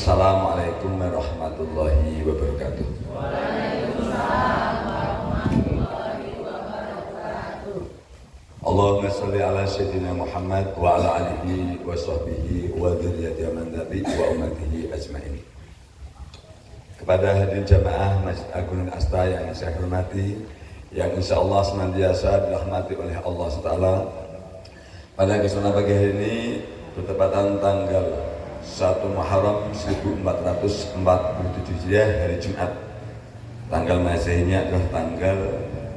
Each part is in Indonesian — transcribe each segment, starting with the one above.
Assalamualaikum warahmatullahi wabarakatuh. Waalaikumsalam warahmatullahi wabarakatuh. Allahumma sholli ala sayyidina Muhammad wa ala alihi wa sahbihi wa dzurriyyati man nabi wa ummatihi ajmain. Kepada hadirin jamaah Masjid Agung Asta yang saya hormati, yang insyaallah senantiasa dirahmati oleh Allah SWT, pada kesempatan pagi hari ini bertepatan tanggal 1 Muharram 1447 Hijriah, hari Jumat. Tanggal Masehinya adalah tanggal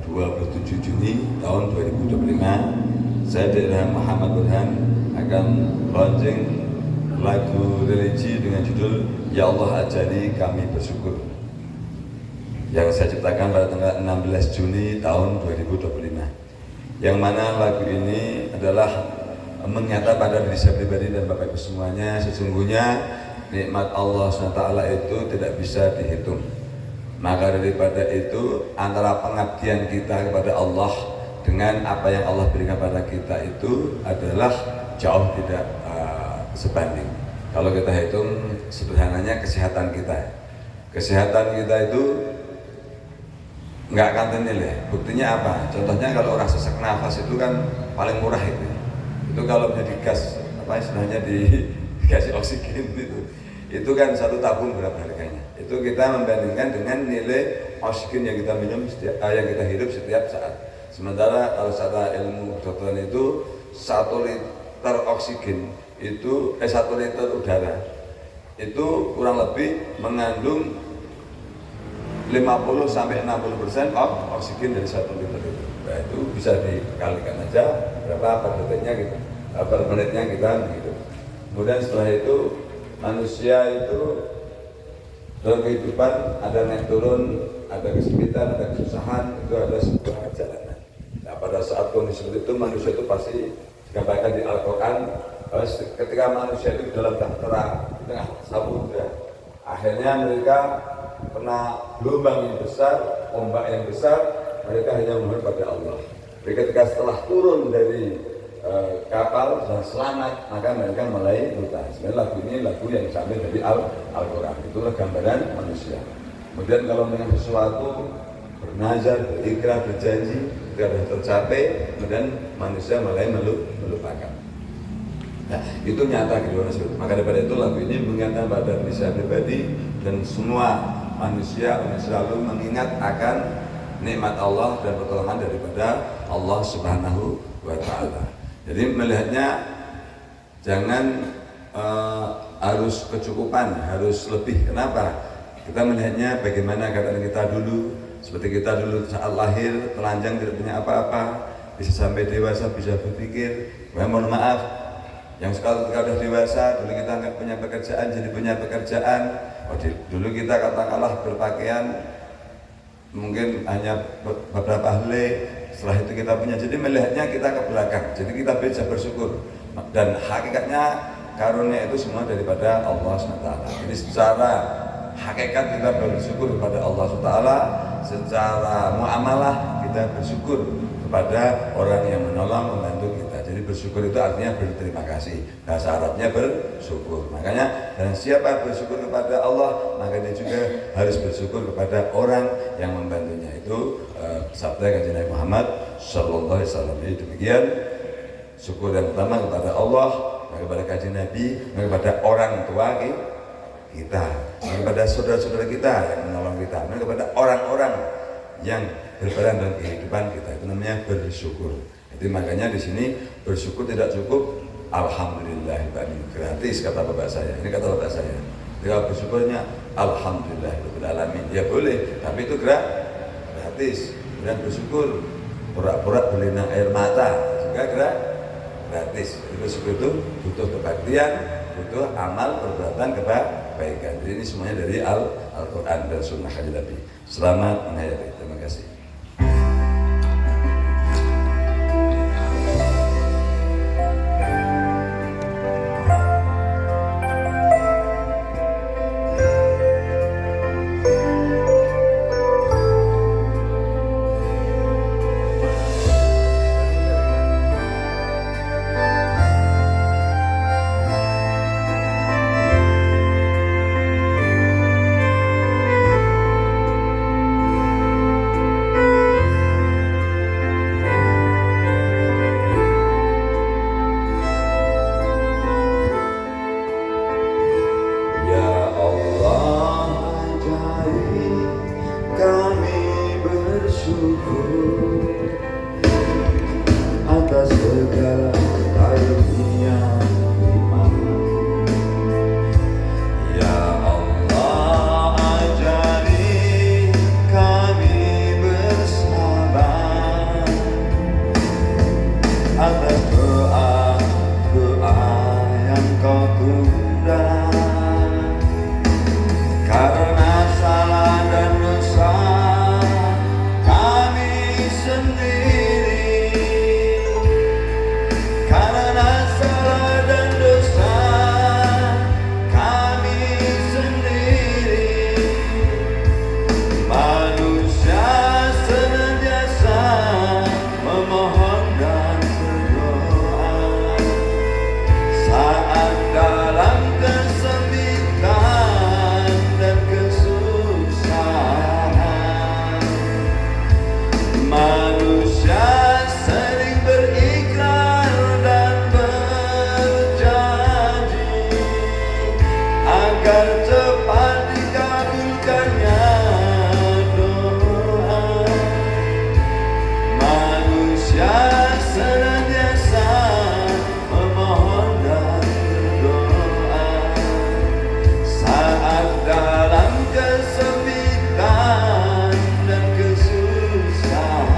27 Juni tahun 2025. Saya Dr. Muhammad Burhan akan launching lagu religi dengan judul Ya Allah Ajari Kami Bersyukur, yang saya ciptakan pada tanggal 16 Juni tahun 2025. Yang mana lagu ini adalah menyata pada diri saya pribadi dan Bapak Ibu semuanya, sesungguhnya nikmat Allah SWT itu tidak bisa dihitung. Maka daripada itu, antara pengabdian kita kepada Allah dengan apa yang Allah berikan pada kita itu adalah jauh tidak sebanding. Kalau kita hitung sederhananya kesehatan kita. Kesehatan kita itu nggak akan ternilai. Buktinya apa? Contohnya kalau orang sesak nafas itu kan paling murah itu. Itu kalau menjadi gas, apa istilahnya dikasih oksigen itu kan satu tabung berapa harganya. Itu kita membandingkan dengan nilai oksigen yang kita minum, yang kita hidup setiap saat. Sementara kalau secara ilmu kedokteran itu 1 liter oksigen itu 1 liter udara itu kurang lebih mengandung 50-60% oksigen dari 1 liter itu. Nah, itu bisa dikalikan aja berapa per detiknya gitu, per menitnya kita gitu. Kemudian setelah itu manusia itu dalam kehidupan ada naik turun, ada kesempitan, ada kesusahan, itu ada sebuah perjalanan. Nah, pada saat kondisi seperti itu manusia itu pasti digambarkan di Al-Quran, ketika manusia itu dalam tengah samudra, akhirnya mereka kena gelombang yang besar, ombak yang besar, mereka hanya mohon pada Allah. Ketika setelah turun dari kapal dan selamat, maka mereka mulai bertanya. Sebenarnya lagu ini lagu yang diambil dari Al-Quran. Itulah gambaran manusia. Kemudian kalau dengan sesuatu bernazar, berikrar, berjanji, tidak tercapai, kemudian manusia mulai melupakan. Nah, itu nyata gitu. Maka daripada itu lagu ini mengingatkan pada diri saya pribadi dan semua manusia untuk selalu mengingat akan nikmat Allah dan pertolongan daripada Allah Subhanahu wa Ta'ala. Jadi melihatnya jangan harus kecukupan, harus lebih. Kenapa? Kita melihatnya bagaimana keadaan kita dulu. Seperti kita dulu saat lahir telanjang, tidak punya apa-apa, bisa sampai dewasa bisa berpikir. Mohon maaf, yang sekarang ketika sudah dewasa, dulu kita nggak punya pekerjaan jadi punya pekerjaan. Dulu kita katakanlah berpakaian mungkin hanya beberapa helai, setelah itu kita punya. Jadi melihatnya kita ke belakang, jadi kita bisa bersyukur. Dan hakikatnya karunia itu semua daripada Allah SWT. Jadi secara hakikat kita bersyukur kepada Allah SWT, secara muamalah kita bersyukur kepada orang yang menolong, membantu kita. Jadi bersyukur itu artinya berterima kasih. Bahasa Arabnya bersyukur. Makanya dan siapa bersyukur kepada Allah, maka dia juga harus bersyukur kepada orang yang membantunya. Itu sabda Kanjeng Nabi Muhammad sallallahu alaihi wasallam. Jadi demikian syukur yang pertama kepada Allah, kepada Kanjeng Nabi, kepada orang tua kita, kepada saudara-saudara kita yang menolong kita, kepada orang-orang yang berperan dalam kehidupan kita. Itu namanya bersyukur. Jadi makanya di sini bersyukur tidak cukup alhamdulillah gratis kata bapak saya. Ini kata bapak saya. Dia bersyukurnya alhamdulillah alamin. Ya boleh, tapi itu gratis. Dan bersyukur pura-pura berlinang air mata juga gratis. Jadi bersyukur itu butuh kebaktian, butuh amal perbuatan kebaikan. Jadi ini semuanya dari Al-Quran dan Sunnah Kanjeng Nabi. Selamat menghayati. Terima kasih. bersyukur atas segala karunia iman. Ya Allah, ajari kami bersabar atas doa-doa yang Kau tunda, karena salah dan dosa kami sendiri, karena salah dan dosa kami sendiri. Manusia senantiasa memohon dan berdoa saat dalam kesempitan dan kesusahan. Manusia sering berikrar dan berjanji agar cepat dikabulkannya doa. Manusia senantiasa memohon dan berdoa saat dalam kesempitan dan kesusahan.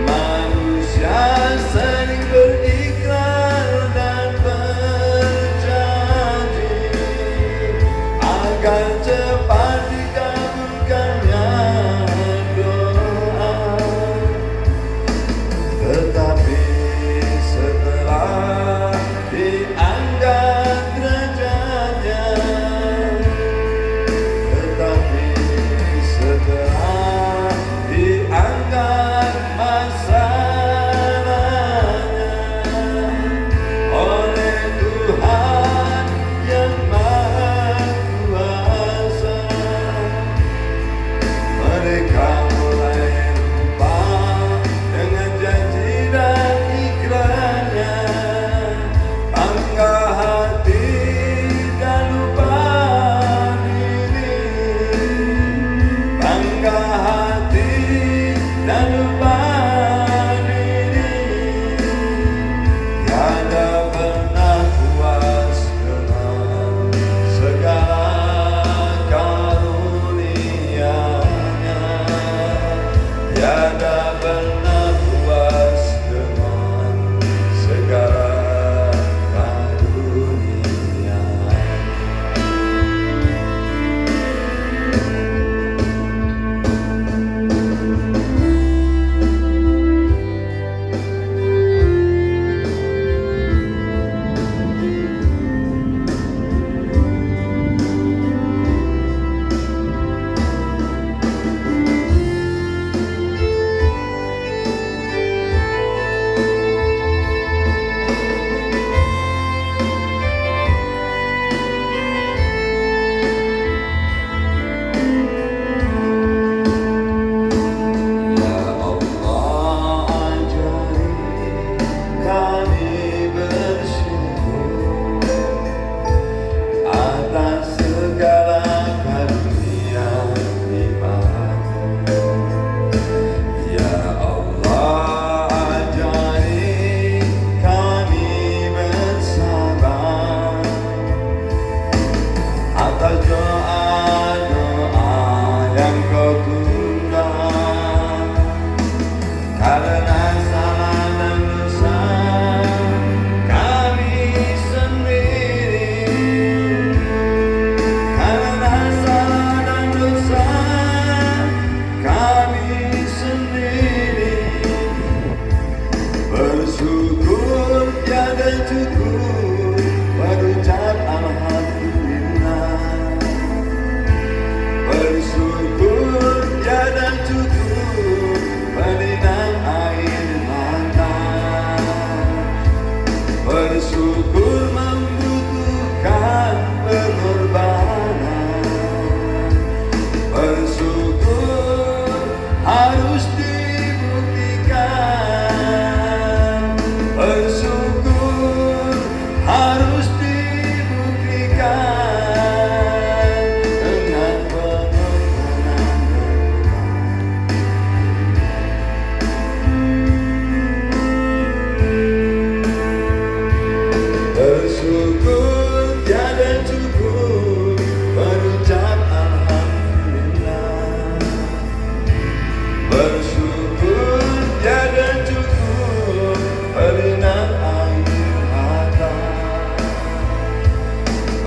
Manusia sering berikrar dan berjanji agar cepat dikabulkannya doa. Tetapi setelah diangkat derajatnya, tetapi setelah diangkat masalahnya oleh Tuhan yang Maha Kuasa, mereka mulai lupa dengan janji dan ikrarnya. Bangga hati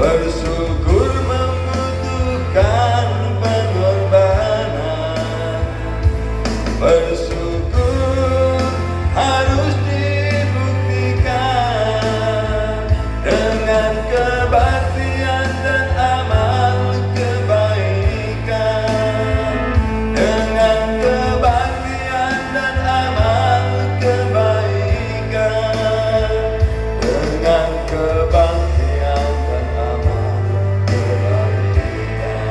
Bersyukur membutuhkan pengorbanan. Bersyukur harus dibuktikan dengan kebaktian dan amal kebaikan. Dengan kebaktian dan amal kebaikan. Dengan kebaktian dan amal kebaikan.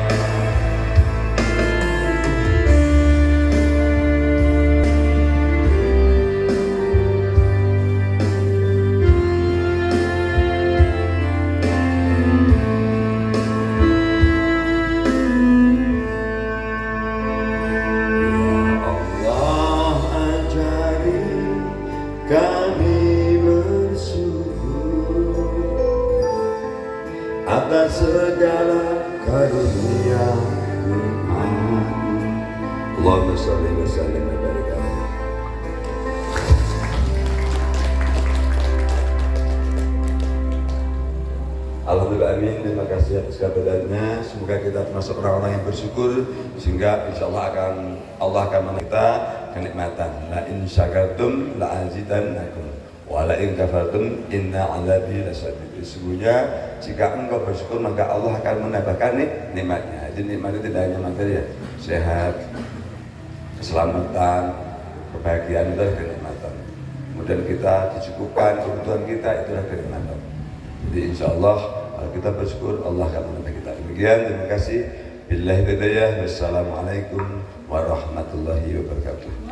Allah ajari kami bersyukur atas segala karunia nikmat. Allahumma shalli wa sallim wa barik alaihi. Alhamdulillah, amin. Terima kasih atas kabarnya. Semoga kita termasuk orang-orang yang bersyukur, sehingga insya Allah akan memberi kita kenikmatan. La in syakartum la azidannakum wa la in kafartum inna azabi lasyadid. Sesungguhnya jika engkau bersyukur maka Allah akan menambahkan nikmatnya. Jadi nikmat itu tidak hanya materi ya, sehat, keselamatan, kebahagiaan, itu adalah kenikmatan. Kemudian kita dicukupkan kebutuhan kita, itulah kenikmatan. Jadi insya Allah kalau kita bersyukur Allah akan menambah kita. Demikian, terima kasih. Billahi hidayah. Wassalamualaikum warahmatullahi wabarakatuh.